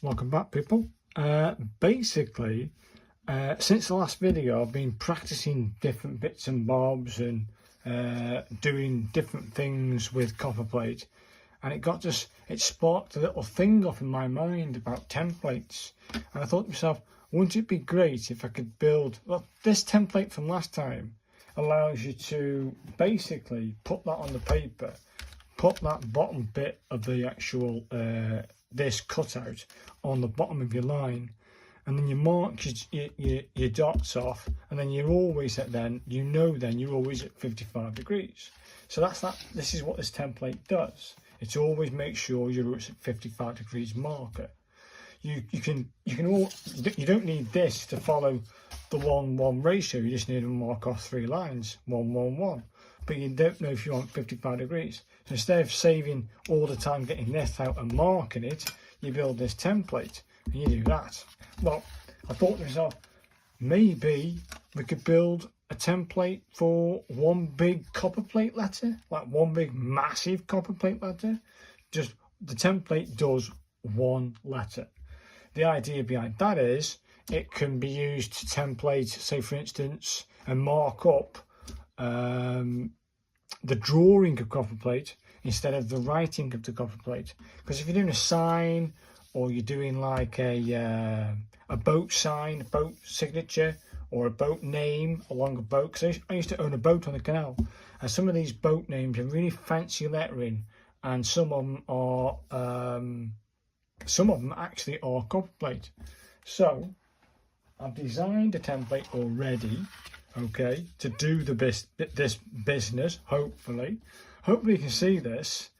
Welcome back, people. Basically, since the last video, I've been practicing different bits and bobs and doing different things with Copperplate, and it sparked a little thing off in my mind about templates. And I thought to myself, wouldn't it be great if I could build, well, this template from last time allows you to basically put that on the paper, put that bottom bit of the actual this cutout on the bottom of your line, and then you mark your dots off, and then you're always at you're always at 55 degrees. So that's that. This is what this template does. It always makes sure you're at 55 degrees marker. You don't need this to follow the 1:1 ratio. You just need to mark off 3 lines, 1 1 1. But you don't know if you want 55 degrees. So instead of saving all the time getting this out and marking it, you build this template and you do that. Well, I thought to myself, maybe we could build a template for one big Copperplate letter, like one big massive Copperplate letter. Just the template does one letter. The idea behind that is it can be used to template, say for instance, and mark up the drawing of Copperplate instead of the writing of the Copperplate. Because if you're doing a sign, or you're doing like a boat sign, a boat signature, or a boat name along a boat, because I used to own a boat on the canal, and some of these boat names are really fancy lettering, and some of them actually are Copperplate. So I've designed a template already, okay, to do this business. Hopefully you can see this.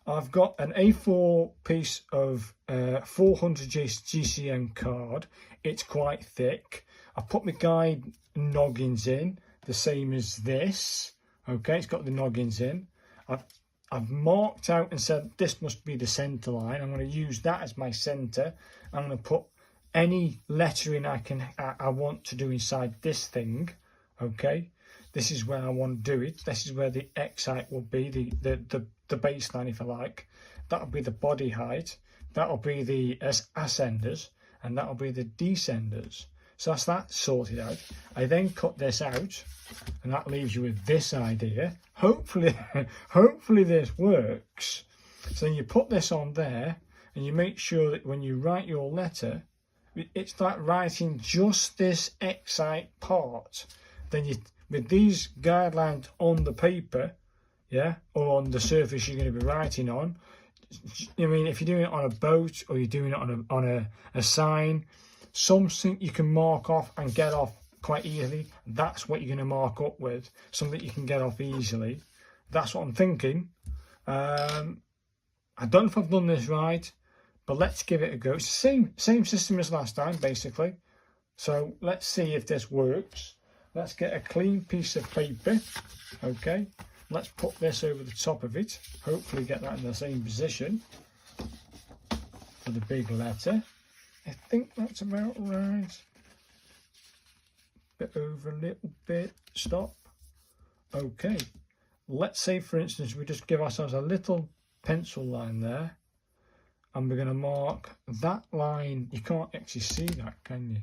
I've got an A4 piece of 400 GCN card. It's quite thick. I put my guide noggins in, the same as this. Okay, it's got the noggins in. I've marked out and said this must be the centre line. I'm going to use that as my centre. I'm going to put any lettering I want to do inside this thing. Okay, this is where I want to do it. This is where the X height will be, the baseline, if I like. That'll be the body height. That'll be the ascenders, and that'll be the descenders. So that's that sorted out. I then cut this out, and that leaves you with this idea. Hopefully this works. So then you put this on there, and you make sure that when you write your letter, it's like writing just this X height part. Then with these guidelines on the paper, yeah, or on the surface you're going to be writing on. I mean, if you're doing it on a boat or you're doing it on a sign, something you can mark off and get off quite easily, that's what you're going to mark up with, something you can get off easily. That's what I'm thinking. I don't know if I've done this right, but let's give it a go. It's the same system as last time, basically. So let's see if this works. Let's get a clean piece of paper. Okay, let's put this over the top of it. Hopefully get that in the same position for the big letter. I think that's about right. Bit over a little bit. Stop. Okay, let's say for instance we just give ourselves a little pencil line there, and we're going to mark that line. You can't actually see that, can you?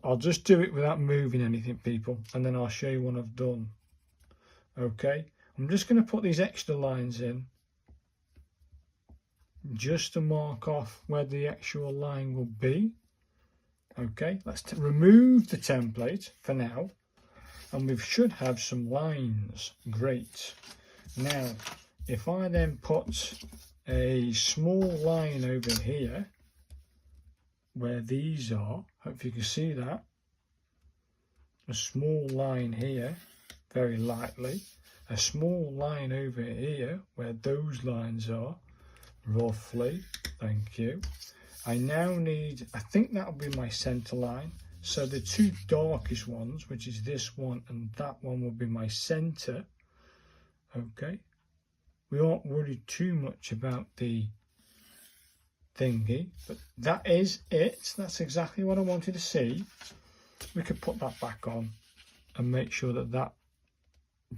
I'll just do it without moving anything, people, and then I'll show you what I've done. Okay, I'm just going to put these extra lines in just to mark off where the actual line will be. Okay, let's remove the template for now, and we should have some lines. Great. Now if I then put a small line over here where these are, hope you can see that, a small line here very lightly, a small line over here where those lines are roughly, thank you. I now need, I think that'll be my center line, so the two darkest ones, which is this one and that one, will be my center. Okay, we aren't worried too much about the thingy, but that is it. That's exactly what I wanted to see. We could put that back on and make sure that that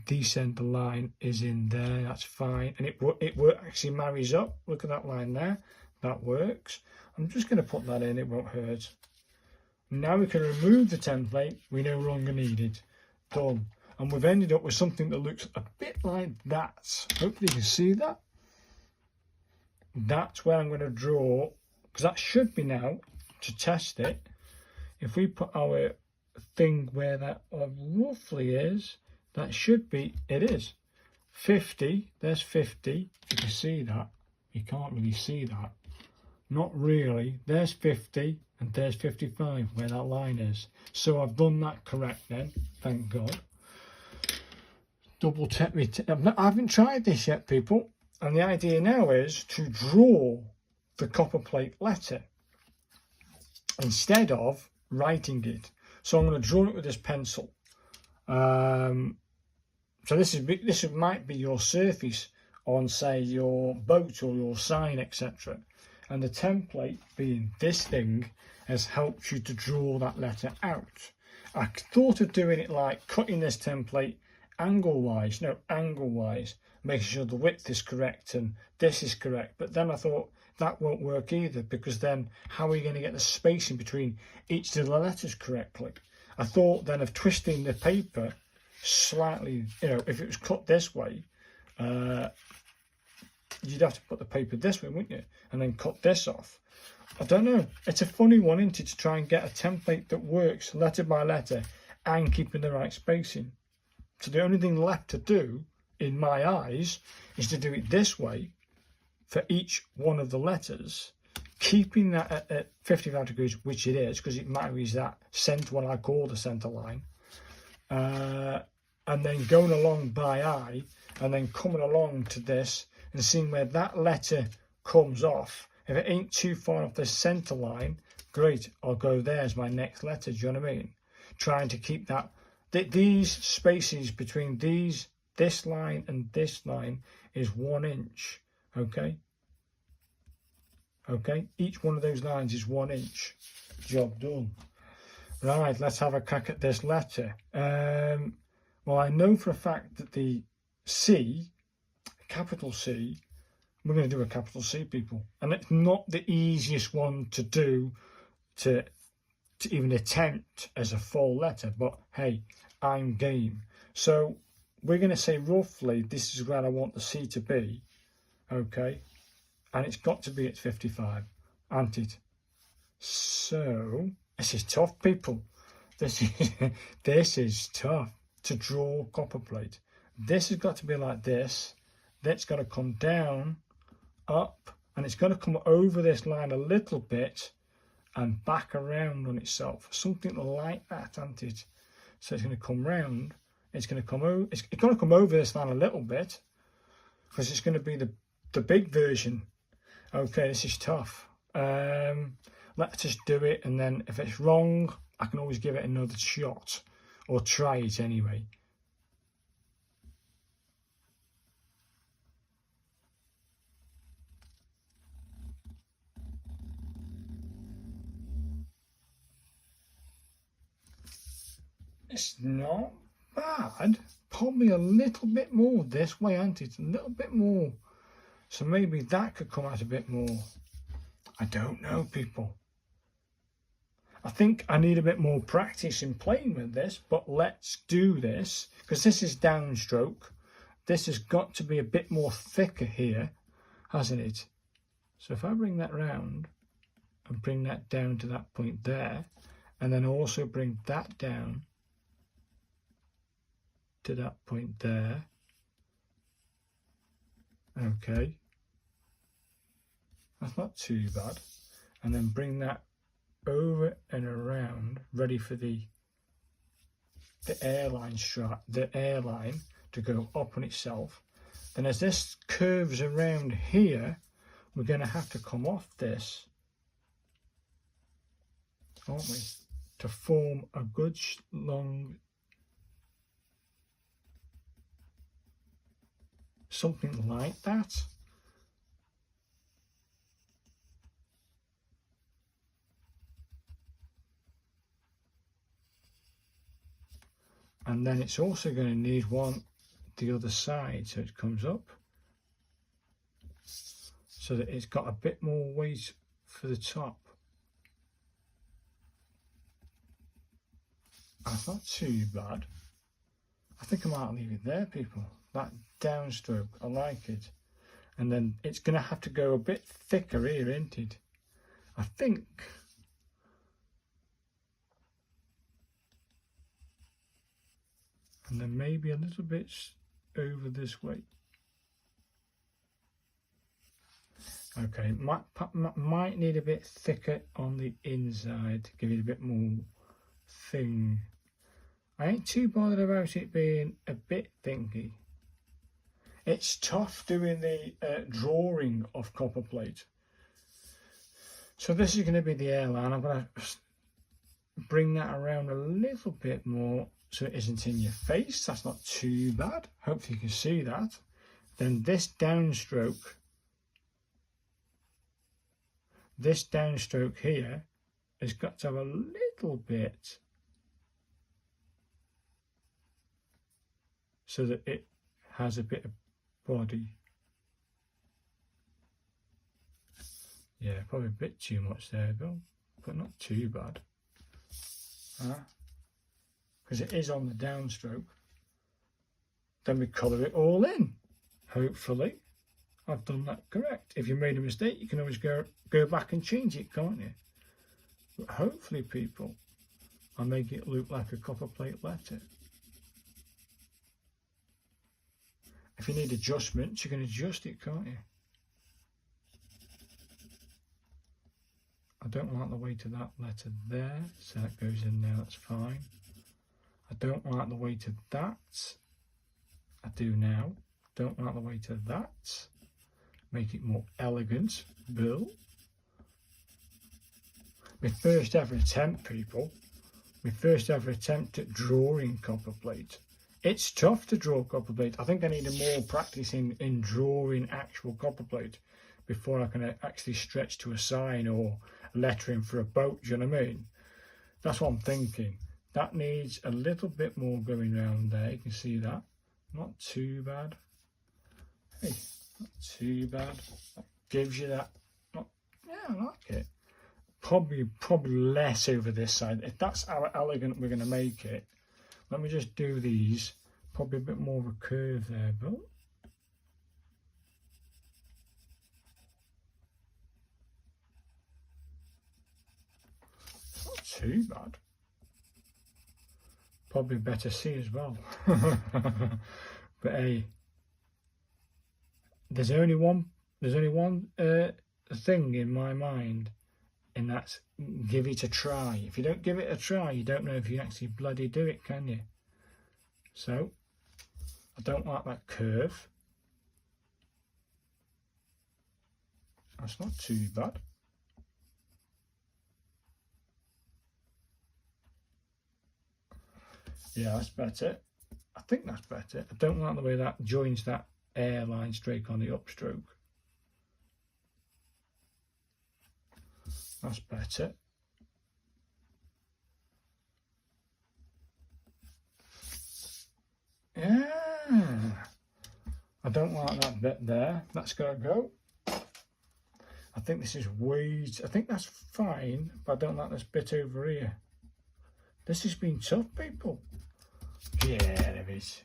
decenter line is in there. That's fine, and it actually marries up. Look at that line there. That works. I'm just going to put that in, it won't hurt. Now we can remove the template, we no longer need it. Done. And we've ended up with something that looks a bit like that. Hopefully you can see that. That's where I'm going to draw, because that should be now, to test it. If we put our thing where that roughly is, that should be, it is 50. There's 50. You can see that. You can't really see that. Not really. There's 50 and there's 55 where that line is. So I've done that correct then, thank God. Double check me. I haven't tried this yet, people. And the idea now is to draw the Copperplate letter instead of writing it. So I'm going to draw it with this pencil. So this might be your surface on, say, your boat or your sign, etc. And the template, being this thing, has helped you to draw that letter out. I thought of doing it like cutting this template angle-wise, making sure the width is correct and this is correct. But then I thought that won't work either, because then how are you going to get the spacing between each of the letters correctly? I thought then of twisting the paper slightly, if it was cut this way, you'd have to put the paper this way, wouldn't you? And then cut this off. I don't know. It's a funny one, isn't it, to try and get a template that works letter by letter and keeping the right spacing. So the only thing left to do, in my eyes, is to do it this way for each one of the letters, keeping that at 55 degrees, which it is, because it marries that centre, what I call the centre line, and then going along by eye, and then coming along to this and seeing where that letter comes off. If it ain't too far off the centre line, great, I'll go there as my next letter, do you know what I mean? Trying to keep that, these spaces between this line and this line is 1 inch, okay? Okay, each one of those lines is 1 inch. Job done. Right, let's have a crack at this letter. Well, I know for a fact that the C, capital C, we're going to do a capital C, people. And it's not the easiest one to do, to even attempt as a full letter. But hey, I'm game. So we're going to say roughly this is where I want the C to be. Okay. And it's got to be at 55, hasn't it? So this is tough, people. This is tough to draw Copperplate. This has got to be like this. That's got to come down, up, and it's got to come over this line a little bit and back around on itself. Something like that, hasn't it? So it's going to come round. It's going to come over. It's going to come over this line a little bit because it's going to be the big version. Okay, this is tough. Let's just do it, and then if it's wrong, I can always give it another shot, or try it anyway. It's not bad. Probably a little bit more this way, ain't it? A little bit more. So maybe that could come out a bit more. I don't know, people. I think I need a bit more practice in playing with this, but let's do this, because this is downstroke. This has got to be a bit more thicker here, hasn't it? So if I bring that round and bring that down to that point there, and then also bring that down to that point there. Okay. That's not too bad. And then bring that over and around, ready for the airline to go up on itself. Then as this curves around here, we're going to have to come off this, aren't we, to form a good long, something like that. And then it's also going to need one the other side, so it comes up. So so that it's got a bit more weight for the top. That's not too bad. I think I might leave it there, people. That downstroke, I like it. And then it's going to have to go a bit thicker here, isn't it? I think. And then maybe a little bit over this way. Okay, might need a bit thicker on the inside to give it a bit more thing. I ain't too bothered about it being a bit thingy. It's tough doing the drawing of Copperplate. So this is going to be the airline. I'm going to bring that around a little bit more so it isn't in your face. That's not too bad. Hopefully you can see that. Then this downstroke here has got to have a little bit so that it has a bit of body. Yeah, probably a bit too much there, Bill, but not too bad. Because it is on the downstroke. Then we colour it all in. Hopefully I've done that correct. If you made a mistake, you can always go back and change it, can't you? But hopefully, people, I'll make it look like a Copperplate letter. If you need adjustments, you can adjust it, can't you? I don't like the weight of that letter there, so that goes in there, that's fine. I don't like the weight of that. I do now. Don't like the weight of that. Make it more elegant, Bill. My first ever attempt, people. My first ever attempt at drawing Copperplate. It's tough to draw Copperplate. I think I need more practice in drawing actual Copperplate before I can actually stretch to a sign or lettering for a boat, do you know what I mean? That's what I'm thinking. That needs a little bit more going around there. You can see that. Not too bad. Hey, not too bad. That gives you that. Yeah, I like it. Probably less over this side. If that's how elegant we're going to make it. Let me just do these. Probably a bit more of a curve there, but it's not too bad. Probably better see as well. But hey, there's only one thing in my mind, and that's give it a try. If you don't give it a try, you don't know if you actually bloody do it, can you? So I don't like that curve. That's not too bad. Yeah, that's better. I think that's better. I don't like the way that joins that airline streak on the upstroke. That's better. Yeah. I don't like that bit there. That's got to go. I think this is I think that's fine, but I don't like this bit over here. This has been tough, people. Yeah, there it is.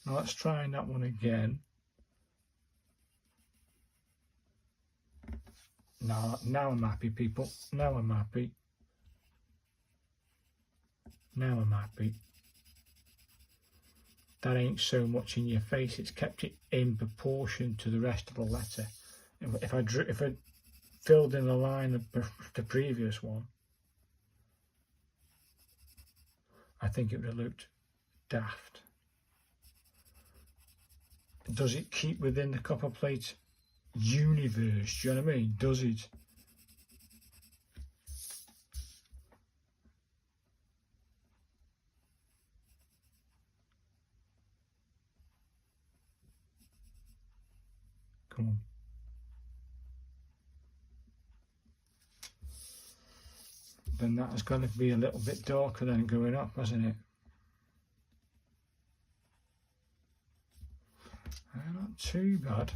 Now let's try that one again. Now I'm happy, people. Now I'm happy. Now I'm happy. That ain't so much in your face. It's kept it in proportion to the rest of the letter. If I filled in the line of the previous one, I think it would have looked daft. Does it keep within the Copperplate universe? Do you know what I mean? Does it? Come on. Then that has got to be a little bit darker than going up, hasn't it? Not too bad.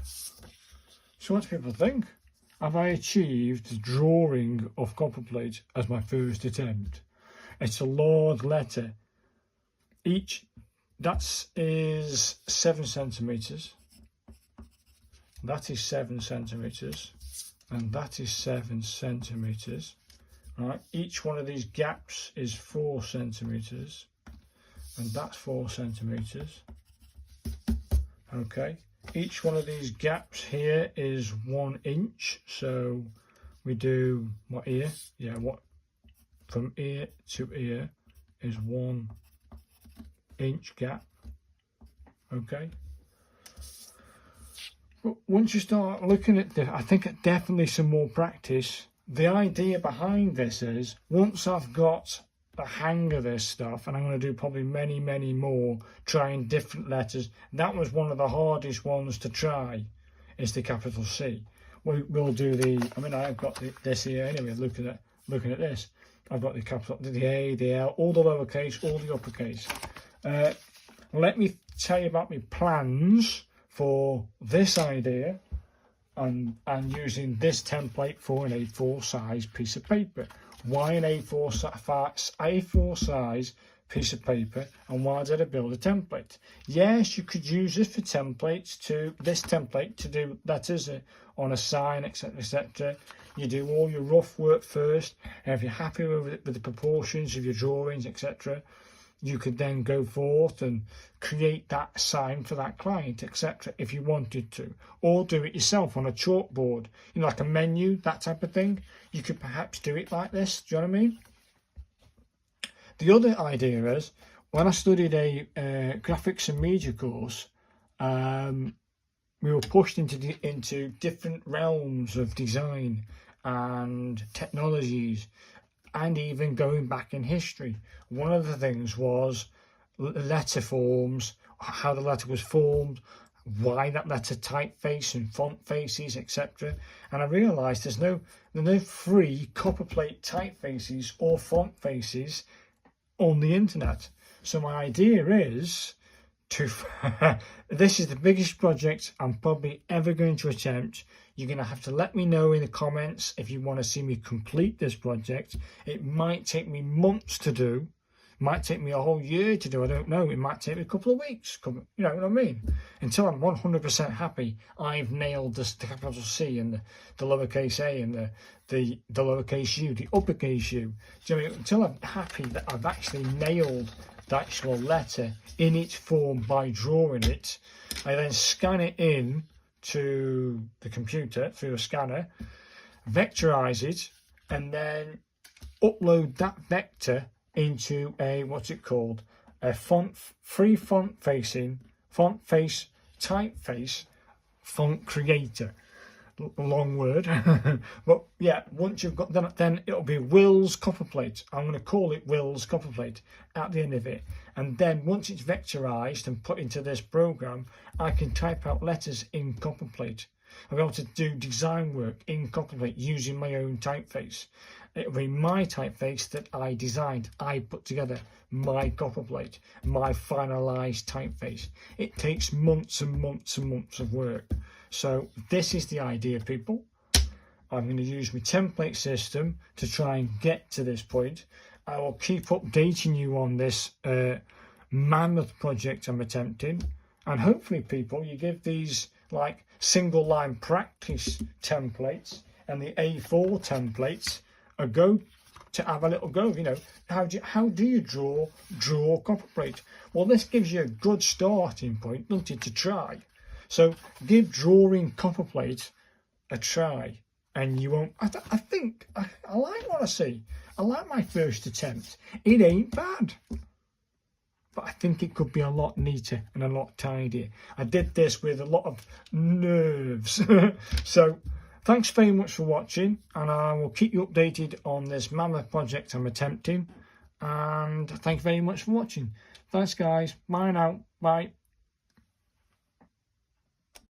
So what do people think? Have I achieved the drawing of Copperplate as my first attempt? It's a large letter. That is 7 centimetres. That is 7 centimetres. And that is 7 centimetres. Right, each one of these gaps is 4 centimetres. And that's 4 centimetres. Okay. Each one of these gaps here is 1 inch. So we do what ear? Yeah, what from ear to ear is 1 inch gap. Okay. But once you start looking at I think definitely some more practice. The idea behind this is once I've got the hang of this stuff, and I'm going to do probably many more, trying different letters. That was one of the hardest ones to try, is the capital C. We'll do I mean, I've got this here anyway. Looking at this, I've got the capital, the A, the L, all the lowercase, all the uppercase. Let me tell you about my plans for this idea, and using this template for an A4 size piece of paper. Why an A4 size piece of paper, and why did I build a template? Yes, you could use this template to do letters on a sign, etc, etc. You do all your rough work first, and if you're happy with the proportions of your drawings, etc, you could then go forth and create that sign for that client, etc, if you wanted to, or do it yourself on a chalkboard, like a menu, that type of thing. You could perhaps do it like this. Do you know what I mean? The other idea is, when I studied a graphics and media course, we were pushed into different realms of design and technologies, and even going back in history. One of the things was letter forms, how the letter was formed, why that letter typeface and font faces, etc. And I realised there's no free Copperplate typefaces or font faces on the internet. So my idea is to this is the biggest project I'm probably ever going to attempt. You're going to have to let me know in the comments if you want to see me complete this project. It might take me months to do. It might take me a whole year to do. I don't know. It might take me a couple of weeks. You know what I mean? Until I'm 100% happy I've nailed the capital C and the lowercase a and the lowercase u, the uppercase u. Do you know what I mean? Until I'm happy that I've actually nailed the actual letter in its form by drawing it, I then scan it in to the computer through a scanner, vectorize it, and then upload that vector into a free font face typeface font creator. Long word. But yeah, once you've got that, then it'll be Will's Copperplate. I'm going to call it Will's Copperplate at the end of it. And then once it's vectorized and put into this program, I can type out letters in Copperplate. I'll be able to do design work in Copperplate using my own typeface. It'll be my typeface that I designed, I put together, my Copperplate, my finalized typeface. It takes months and months and months of work. So this is the idea, people. I'm going to use my template system to try and get to this point. I will keep updating you on this mammoth project I'm attempting. And hopefully, people, you give these like single line practice templates and the A4 templates a go, to have a little go. How do you draw Copperplate? Well, this gives you a good starting point, doesn't it, to try. So give drawing Copperplate a try, and you won't. I think I like what I see. I like my first attempt. It ain't bad, but I think it could be a lot neater and a lot tidier. I did this with a lot of nerves. So thanks very much for watching, and I will keep you updated on this mammoth project I'm attempting. And thank you very much for watching. Thanks, guys. Bye now. Bye.